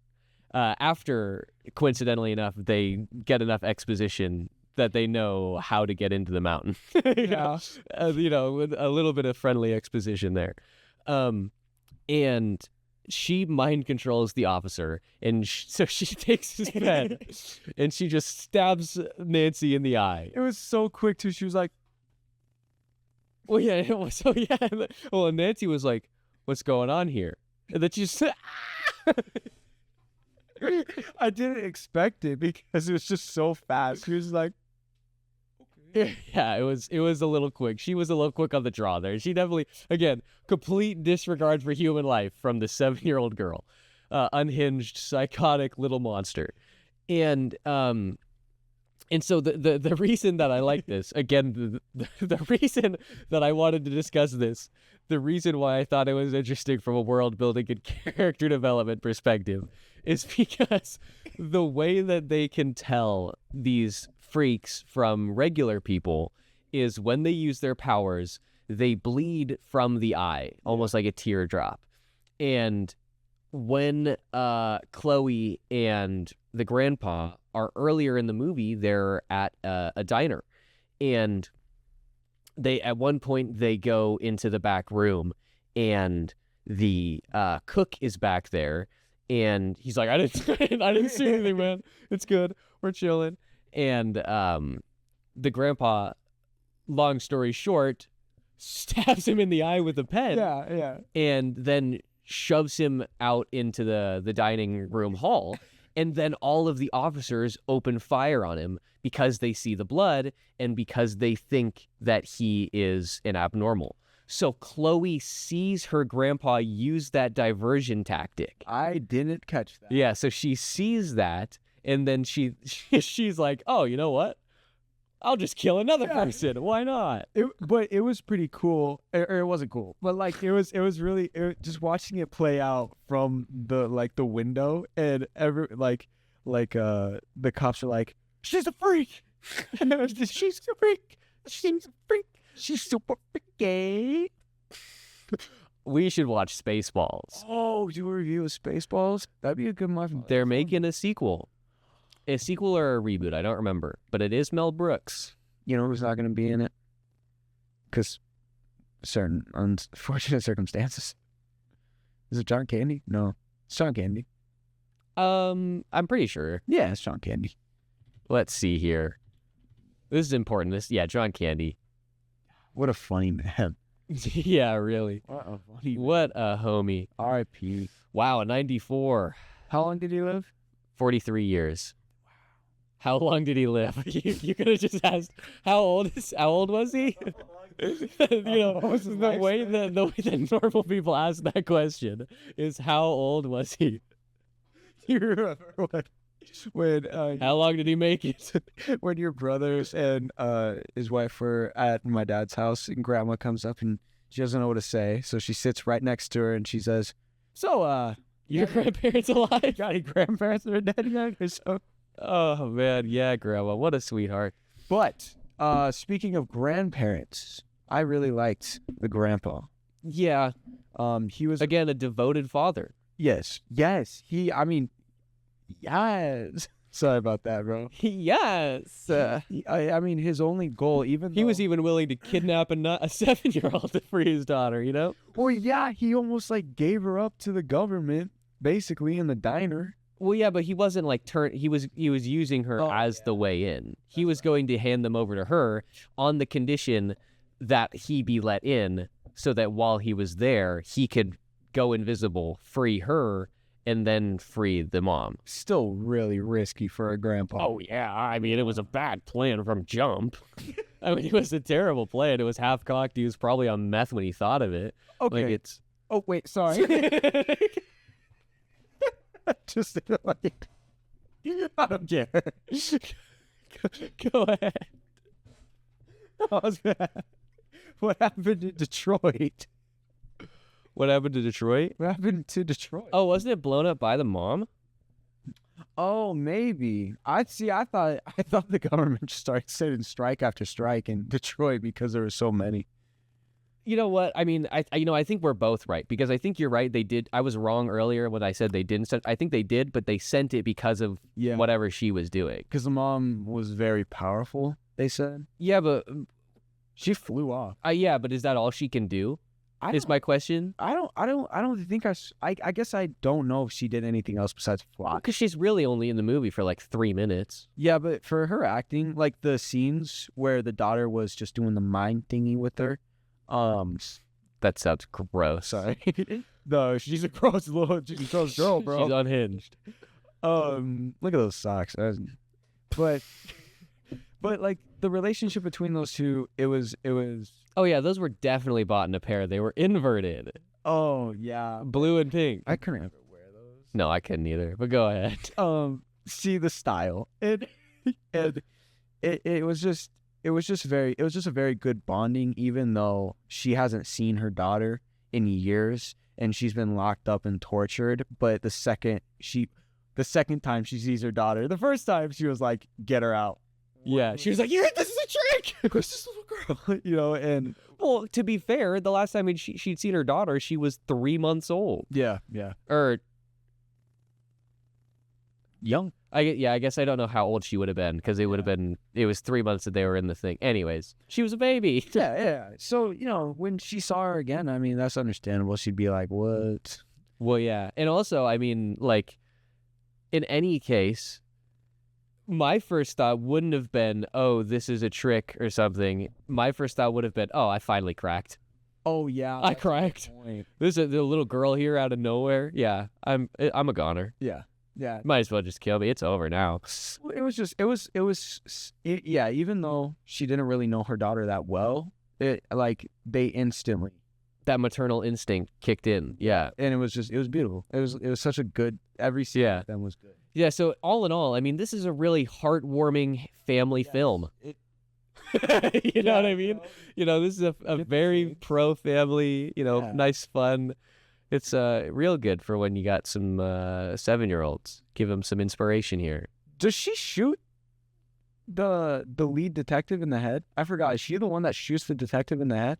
After, coincidentally enough, they get enough exposition that they know how to get into the mountain. With a little bit of friendly exposition there. And she mind controls the officer, and so she takes his pen and she just stabs Nancy in the eye. It was so quick too. She was like, well, yeah. So yeah. Well, and Nancy was like, "What's going on here?" And then she just. I didn't expect it because it was just so fast. She was like, yeah, it was a little quick. She was a little quick on the draw there. She definitely, again, complete disregard for human life from the 7-year-old girl, unhinged, psychotic little monster, and so the reason that I like this, again, the reason that I wanted to discuss this, the reason why I thought it was interesting from a world building and character development perspective, is because the way that they can tell these freaks from regular people is when they use their powers, they bleed from the eye, almost like a teardrop. And when Chloe and the grandpa are earlier in the movie, they're at a diner, and at one point they go into the back room, and the cook is back there, and he's like, I didn't see anything, man. It's good. We're chilling. And the grandpa, long story short, stabs him in the eye with a pen. Yeah. And then shoves him out into the dining room hall. And then all of the officers open fire on him because they see the blood and because they think that he is an abnormal. So Chloe sees her grandpa use that diversion tactic. I didn't catch that. Yeah, so she sees that, and then she's like, oh, you know what? I'll just kill another person. Why not? But it was pretty cool. Or it wasn't cool, but like it was really just watching it play out from the window, and the cops are like, she's a freak. She's a freak. She's a freak. She's super freaky. We should watch Spaceballs. Oh, do a review of Spaceballs? That'd be a good one. They're making a sequel. A sequel or a reboot, I don't remember. But it is Mel Brooks. You know who's not going to be in it? Because certain unfortunate circumstances. Is it John Candy? No. It's John Candy. I'm pretty sure. Yeah, it's John Candy. Let's see here. This is important. John Candy. What a funny man. Yeah, really. What a funny man. What a homie. R.I.P. Wow, 94. How long did he live? 43 years. How long did he live? You could have just asked, how old was he? The way that normal people ask that question is, how old was he? You remember when How long did he make it? when your brothers and his wife were at my dad's house and grandma comes up and she doesn't know what to say, so she sits right next to her and she says, "So, Your grandparents alive? got any grandparents that are dead yet?" Or so. Oh man, yeah, grandma, what a sweetheart. But speaking of grandparents, I really liked the grandpa. Yeah, he was again a devoted father. yes. Yes. Sorry about that, bro. Yes. I mean, his only goal, He was even willing to kidnap a 7-year-old to free his daughter, you know? Well, yeah, he almost like gave her up to the government, basically, in the diner. Well, yeah, but he wasn't like he was using her as the way in. He was going to hand them over to her on the condition that he be let in, so that while he was there, he could go invisible, free her, and then free the mom. Still really risky for a grandpa. Oh, yeah. I mean, it was a bad plan from jump. I mean, it was a terrible plan. It was half-cocked. He was probably on meth when he thought of it. Okay. Like, it's... Oh, wait, sorry. Just like... I don't care. Go ahead. What happened in Detroit? What happened to Detroit? What happened to Detroit? Oh, wasn't it blown up by the mom? Oh, maybe. I thought the government just started sending strike after strike in Detroit because there were so many. You know what? I mean, I think we're both right, because I think you're right. They did. I was wrong earlier when I said they didn't send. I think they did, but they sent it because of whatever she was doing. Because the mom was very powerful, they said. Yeah, but she flew off. Yeah, but is that all she can do? Is my question. I don't think I guess I don't know if she did anything else besides fly. Because she's really only in the movie for like 3 minutes. Yeah, but for her acting, like the scenes where the daughter was just doing the mind thingy with her, that sounds gross. Sorry. No, she's a gross girl, bro. She's unhinged. Look at those socks. But like the relationship between those two, it was. Oh yeah, those were definitely bought in a pair. They were inverted. Oh yeah, blue and pink. I couldn't ever wear those. No, I couldn't either. But go ahead. See the style, and it was just a very good bonding, even though she hasn't seen her daughter in years and she's been locked up and tortured. But the second time she sees her daughter, the first time she was like, "Get her out." Yeah, she was like, "Yeah, this is a trick." This little girl, you know. And well, to be fair, the last time she'd seen her daughter, she was 3 months old. Yeah. Or young. I guess I don't know how old she would have been, because it would have been. It was 3 months that they were in the thing. Anyways, she was a baby. Yeah. So when she saw her again, I mean, that's understandable. She'd be like, "What?" Well, yeah, and also, I mean, like, in any case, my first thought wouldn't have been, "Oh, this is a trick" or something. My first thought would have been, "Oh, I finally cracked." Oh yeah, I cracked. There's a little girl here out of nowhere. Yeah, I'm a goner. Yeah. Might as well just kill me. It's over now. Yeah. Even though she didn't really know her daughter that well, they instantly, that maternal instinct kicked in. Yeah, and it was beautiful. It was such a good, every scene of them was good. Yeah, so all in all, I mean, this is a really heartwarming family film. You know what I mean? This is a very pro-family, nice fun. It's real good for when you got some 7-year-olds. Give them some inspiration here. Does she shoot the lead detective in the head? I forgot. Is she the one that shoots the detective in the head?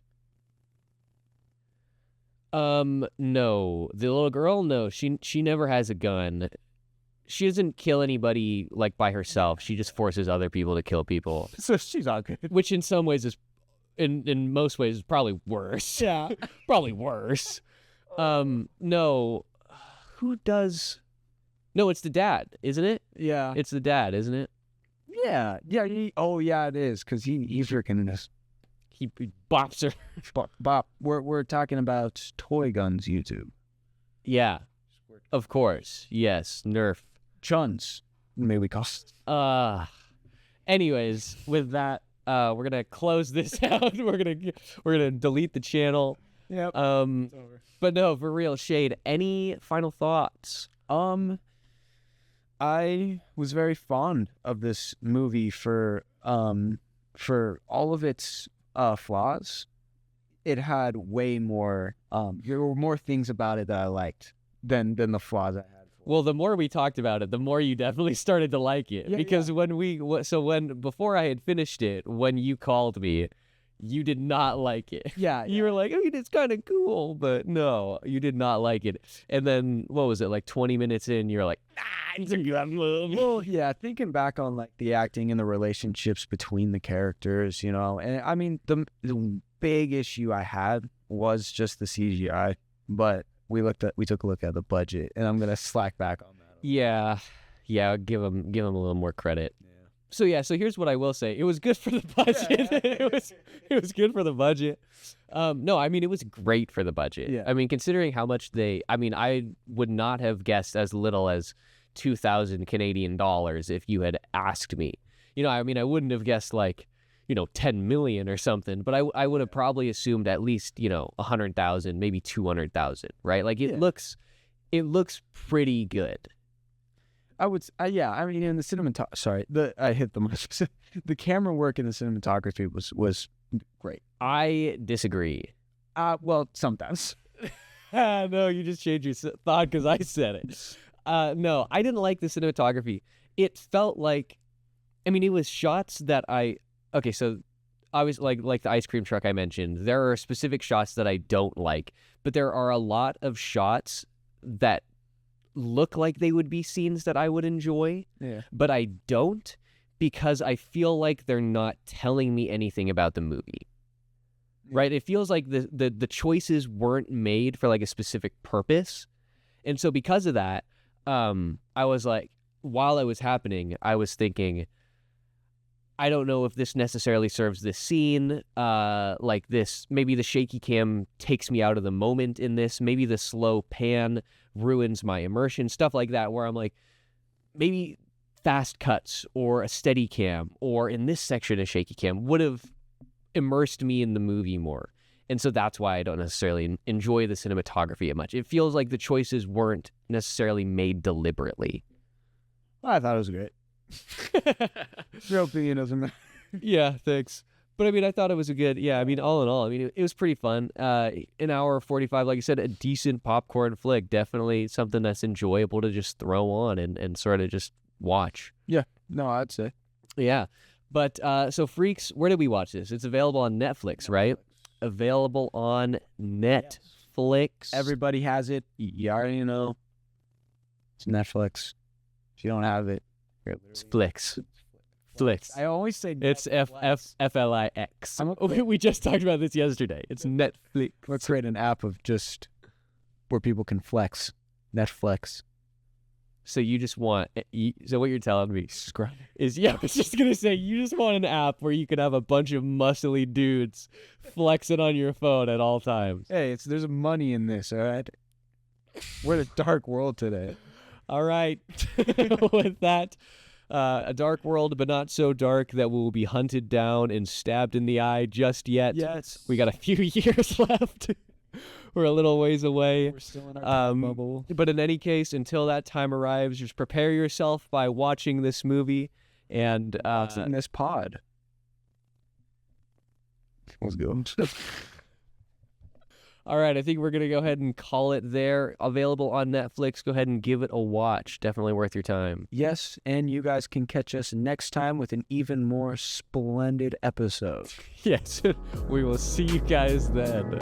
No. The little girl, no. She never has a gun. She doesn't kill anybody like by herself. She just forces other people to kill people. So she's all good. Which in some ways is in most ways is probably worse. Yeah. Probably worse. No. Who does? No, it's the dad, isn't it? Yeah. It's the dad, isn't it? Yeah. Yeah. Yeah, it is, because he's freaking this. He bops her. Bop. We're talking about toy guns, YouTube. Yeah. Of course. Yes. Nerf. Chuns. Maybe we call. Anyways, with that, we're gonna close this out. We're gonna delete the channel. Yep. But no, for real, Shayde, any final thoughts? I was very fond of this movie for all of its flaws. It had way more there were more things about it that I liked than the flaws I had. Well, the more we talked about it, the more you definitely started to like it. Yeah, because before I had finished it, when you called me, you did not like it. Yeah. You were like, I mean, it's kind of cool, but no, you did not like it. And then, what was it, like 20 minutes in, you're like, Well, yeah, thinking back on like the acting and the relationships between the characters, and I mean, the big issue I had was just the CGI, but we took a look at the budget, and I'm gonna slack back on that. Yeah, give him a little more credit. So here's what I will say. It was good for the budget. It was good for the budget. No, I mean, it was great for the budget. Yeah. I mean, considering how much I would not have guessed as little as 2,000 Canadian dollars if you had asked me. I mean, I wouldn't have guessed like, 10 million or something, but I would have probably assumed at least, 100,000, maybe 200,000, right? Like it looks pretty good. I would, yeah. I mean, in the I hit the mic. The camera work in the cinematography was great. I disagree. Well, sometimes. No, you just changed your thought because I said it. No, I didn't like the cinematography. It felt like, I mean, it was shots that okay, so I was like the ice cream truck I mentioned. There are specific shots that I don't like, but there are a lot of shots that look like they would be scenes that I would enjoy, but I don't, because I feel like they're not telling me anything about the movie. Right? It feels like the choices weren't made for like a specific purpose. And so because of that, I was like, while it was happening, I was thinking, I don't know if this necessarily serves this scene. Like this, maybe the shaky cam takes me out of the moment in this. Maybe the slow pan ruins my immersion, stuff like that, where I'm like, maybe fast cuts or a steady cam, or in this section, a shaky cam would have immersed me in the movie more. And so that's why I don't necessarily enjoy the cinematography as much. It feels like the choices weren't necessarily made deliberately. I thought it was great. Your opinion doesn't matter. Yeah, thanks. But I mean, I thought it was I mean, all in all, I mean, it was pretty fun. An hour 45, like I said, a decent popcorn flick. Definitely something that's enjoyable to just throw on and sort of just watch. Yeah, no, I'd say. Yeah. But so Freaks, where did we watch this? It's available on Netflix, right? Available on Netflix. Everybody has it. You already know. It's Netflix. If you don't have it, it's Flix. Flix. I always say it's Flix. We just talked about this yesterday. It's Netflix. Let's create an app of just where people can flex. Netflix. So you just want, so what you're telling me is, I was just going to say, you just want an app where you can have a bunch of muscly dudes flexing on your phone at all times. Hey, there's money in this, all right? We're in a dark world today. All right. With that, a dark world, but not so dark that we will be hunted down and stabbed in the eye just yet. Yes. We got a few years left. We're a little ways away. We're still in our bubble. But in any case, until that time arrives, just prepare yourself by watching this movie and watching this pod. Let's go. All right, I think we're going to go ahead and call it there. Available on Netflix. Go ahead and give it a watch. Definitely worth your time. Yes, and you guys can catch us next time with an even more splendid episode. Yes, we will see you guys then.